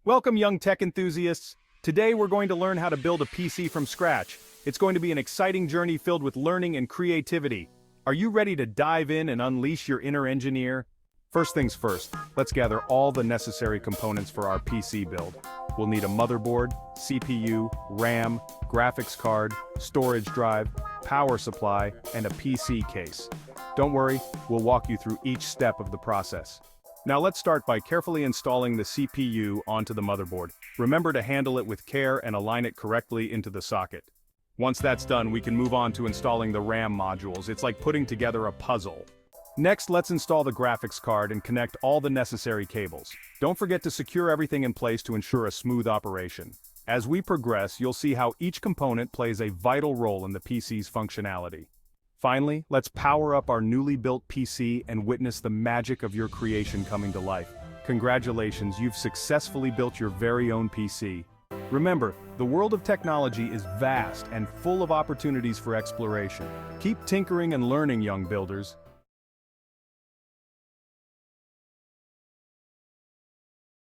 Welcome, young tech enthusiasts. Today we're going to learn how to build a PC from scratch. It's going to be an exciting journey filled with learning and creativity. Are you ready to dive in and unleash your inner engineer? First things first, let's gather all the necessary components for our PC build. We'll need a motherboard, CPU, RAM, graphics card, storage drive, power supply, and a PC case. Don't worry, we'll walk you through each step of the process. Now let's start by carefully installing the CPU onto the motherboard. Remember to handle it with care and align it correctly into the socket. Once that's done, we can move on to installing the RAM modules. It's like putting together a puzzle. Next, let's install the graphics card and connect all the necessary cables. Don't forget to secure everything in place to ensure a smooth operation. As we progress, you'll see how each component plays a vital role in the PC's functionality. Finally, let's power up our newly built PC and witness the magic of your creation coming to life. Congratulations, you've successfully built your very own PC. Remember, the world of technology is vast and full of opportunities for exploration. Keep tinkering and learning, young builders.